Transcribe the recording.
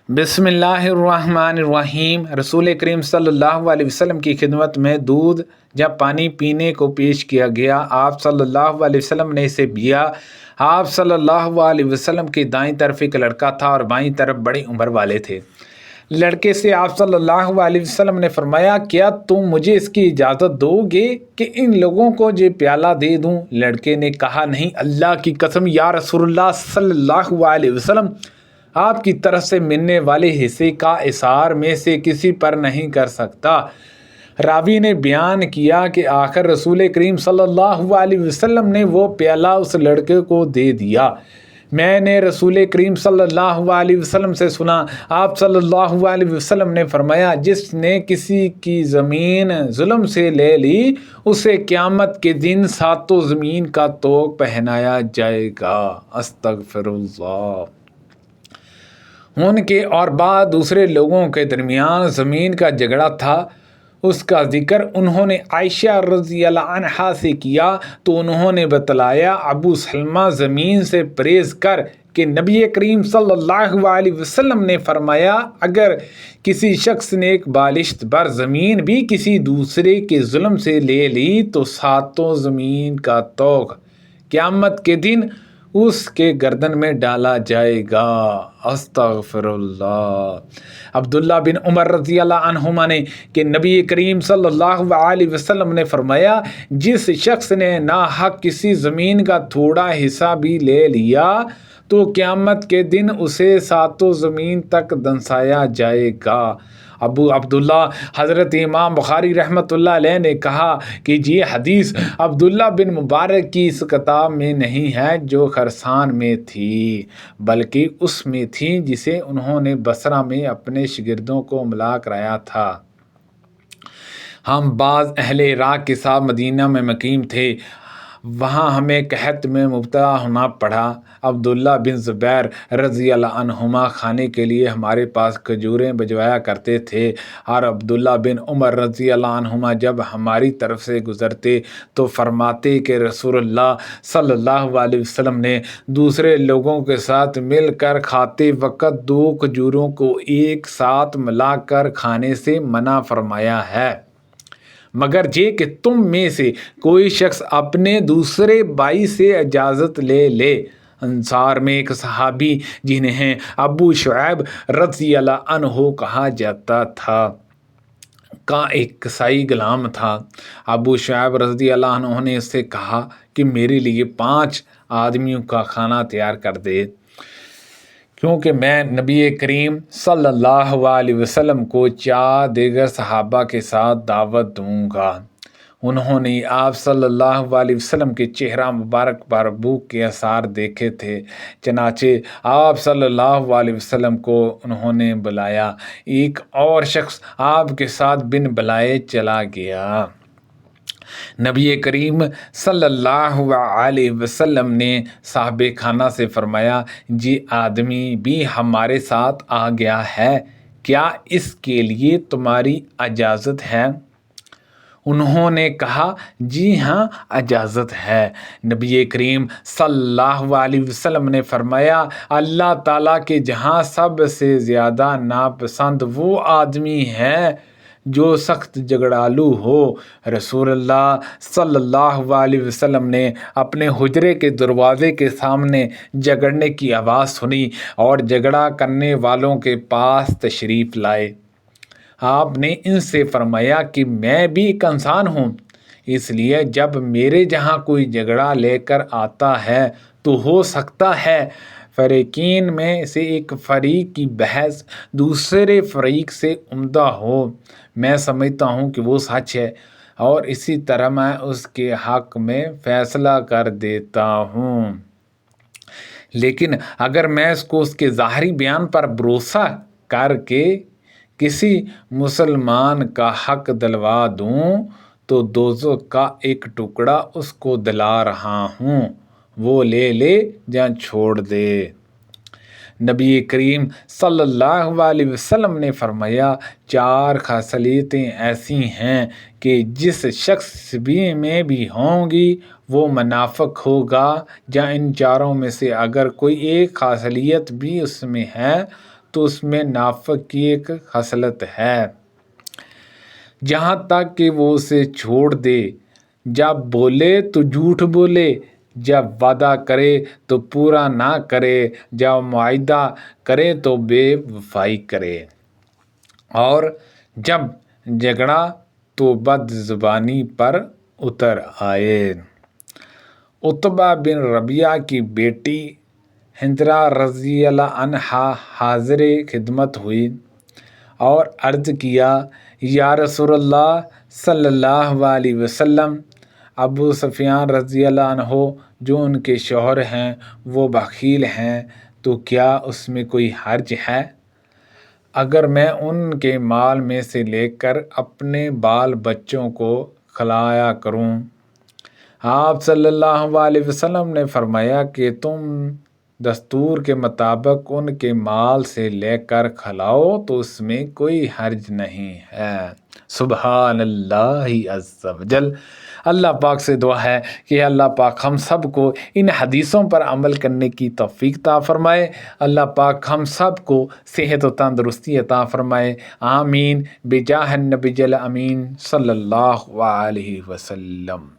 بسم اللہ الرحمن الرحیم۔ رسول کریم صلی اللہ علیہ وسلم کی خدمت میں دودھ جب پانی پینے کو پیش کیا گیا، آپ صلی اللہ علیہ وسلم نے اسے پیا۔ آپ صلی اللہ علیہ وسلم کی دائیں طرف ایک لڑکا تھا اور بائیں طرف بڑی عمر والے تھے۔ لڑکے سے آپ صلی اللہ علیہ وسلم نے فرمایا، کیا تم مجھے اس کی اجازت دو گے کہ ان لوگوں کو یہ پیالہ دے دوں؟ لڑکے نے کہا، نہیں، اللہ کی قسم یا رسول اللہ صلی اللہ علیہ وسلم، آپ کی طرف سے ملنے والے حصے کا اثار میں سے کسی پر نہیں کر سکتا۔ راوی نے بیان کیا کہ آخر رسول کریم صلی اللہ علیہ وسلم نے وہ پیالہ اس لڑکے کو دے دیا۔ میں نے رسول کریم صلی اللہ علیہ وسلم سے سنا، آپ صلی اللہ علیہ وسلم نے فرمایا، جس نے کسی کی زمین ظلم سے لے لی، اسے قیامت کے دن ساتوں زمین کا طوق پہنایا جائے گا۔ استغفر اللہ۔ ان کے اور بعض دوسرے لوگوں کے درمیان زمین کا جھگڑا تھا، اس کا ذکر انہوں نے عائشہ رضی اللہ عنہا سے کیا تو انہوں نے بتلایا، ابو سلمہ زمین سے پرہیز کر کہ نبی کریم صلی اللہ علیہ وسلم نے فرمایا، اگر کسی شخص نے ایک بالشت بھر زمین بھی کسی دوسرے کے ظلم سے لے لی تو ساتوں زمین کا طوق قیامت کے دن اس کے گردن میں ڈالا جائے گا۔ استغفر اللہ۔ عبداللہ بن عمر رضی اللہ عنہما نے کہ نبی کریم صلی اللہ علیہ وسلم نے فرمایا، جس شخص نے ناحق کسی زمین کا تھوڑا حصہ بھی لے لیا تو قیامت کے دن اسے ساتوں زمین تک دنسایا جائے گا۔ ابو عبداللہ حضرت امام بخاری رحمۃ اللہ علیہ نے کہا کہ یہ حدیث عبداللہ بن مبارک کی اس کتاب میں نہیں ہے جو خراسان میں تھی، بلکہ اس میں تھی جسے انہوں نے بصرہ میں اپنے شاگردوں کو ملا کرایا تھا۔ ہم بعض اہل عراق کے ساتھ مدینہ میں مقیم تھے، وہاں ہمیں قحط میں مبتلا ہونا پڑا۔ عبداللہ بن زبیر رضی اللہ عنہما کھانے کے لیے ہمارے پاس کھجوریں بھجوایا کرتے تھے، اور عبداللہ بن عمر رضی اللہ عنہما جب ہماری طرف سے گزرتے تو فرماتے کہ رسول اللہ صلی اللہ علیہ وسلم نے دوسرے لوگوں کے ساتھ مل کر کھاتے وقت دو کھجوروں کو ایک ساتھ ملا کر کھانے سے منع فرمایا ہے، مگر یہ کہ تم میں سے کوئی شخص اپنے دوسرے بھائی سے اجازت لے لے۔ انصار میں ایک صحابی جنہیں ابو شعیب رضی اللہ عنہ کہا جاتا تھا کا ایک کسائی غلام تھا۔ ابو شعیب رضی اللہ عنہ نے اس سے کہا کہ میرے لیے 5 آدمیوں کا کھانا تیار کر دے، کیونکہ میں نبی کریم صلی اللہ علیہ وسلم کو 4 دیگر صحابہ کے ساتھ دعوت دوں گا۔ انہوں نے آپ صلی اللہ علیہ وسلم کے چہرہ مبارک پر بھوک کے آثار دیکھے تھے، چنانچہ آپ صلی اللہ علیہ وسلم کو انہوں نے بلایا۔ ایک اور شخص آپ کے ساتھ بن بلائے چلا گیا۔ نبی کریم صلی اللہ علیہ وسلم نے صاحب خانہ سے فرمایا، یہ آدمی بھی ہمارے ساتھ آ گیا ہے، کیا اس کے لیے تمہاری اجازت ہے؟ انہوں نے کہا، جی ہاں، اجازت ہے۔ نبی کریم صلی اللہ علیہ وسلم نے فرمایا، اللہ تعالیٰ کے جہاں سب سے زیادہ ناپسند وہ آدمی ہے جو سخت جھگڑالو ہو۔ رسول اللہ صلی اللہ علیہ وسلم نے اپنے حجرے کے دروازے کے سامنے جھگڑنے کی آواز سنی اور جھگڑا کرنے والوں کے پاس تشریف لائے۔ آپ نے ان سے فرمایا کہ میں بھی ایک انسان ہوں، اس لیے جب میرے جہاں کوئی جھگڑا لے کر آتا ہے تو ہو سکتا ہے فریقین میں سے ایک فریق کی بحث دوسرے فریق سے عمدہ ہو، میں سمجھتا ہوں کہ وہ سچ ہے، اور اسی طرح میں اس کے حق میں فیصلہ کر دیتا ہوں۔ لیکن اگر میں اس کو اس کے ظاہری بیان پر بھروسہ کر کے کسی مسلمان کا حق دلوا دوں تو دوزخ کا ایک ٹکڑا اس کو دلا رہا ہوں، وہ لے لے یا چھوڑ دے۔ نبی کریم صلی اللہ علیہ وسلم نے فرمایا، 4 خصلتیں ایسی ہیں کہ جس شخص میں بھی ہوں گی وہ منافق ہوگا، یا ان چاروں میں سے اگر کوئی ایک خصلت بھی اس میں ہے تو اس میں نافق کی ایک خصلت ہے، جہاں تک کہ وہ اسے چھوڑ دے، جب بولے تو جھوٹ بولے، جب وعدہ کرے تو پورا نہ کرے، جب معاہدہ کرے تو بے وفائی کرے، اور جب جھگڑا تو بد زبانی پر اتر آئے۔ عتبہ بن ربیعہ کی بیٹی ہندرہ رضی اللہ عنہا حاضر خدمت ہوئی اور عرض کیا، یا رسول اللہ صلی اللہ علیہ وسلم، ابو سفیان رضی اللہ عنہ جو ان کے شوہر ہیں وہ بخیل ہیں، تو کیا اس میں کوئی حرج ہے اگر میں ان کے مال میں سے لے کر اپنے بال بچوں کو کھلایا کروں؟ آپ صلی اللہ علیہ وسلم نے فرمایا کہ تم دستور کے مطابق ان کے مال سے لے کر کھلاؤ تو اس میں کوئی حرج نہیں ہے۔ سبحان اللہ عز وجل۔ اللہ پاک سے دعا ہے کہ اللہ پاک ہم سب کو ان حدیثوں پر عمل کرنے کی توفیق عطا فرمائے۔ اللہ پاک ہم سب کو صحت و تندرستی عطا فرمائے۔ آمین بجاہ النبی الامین صلی اللہ علیہ وسلم۔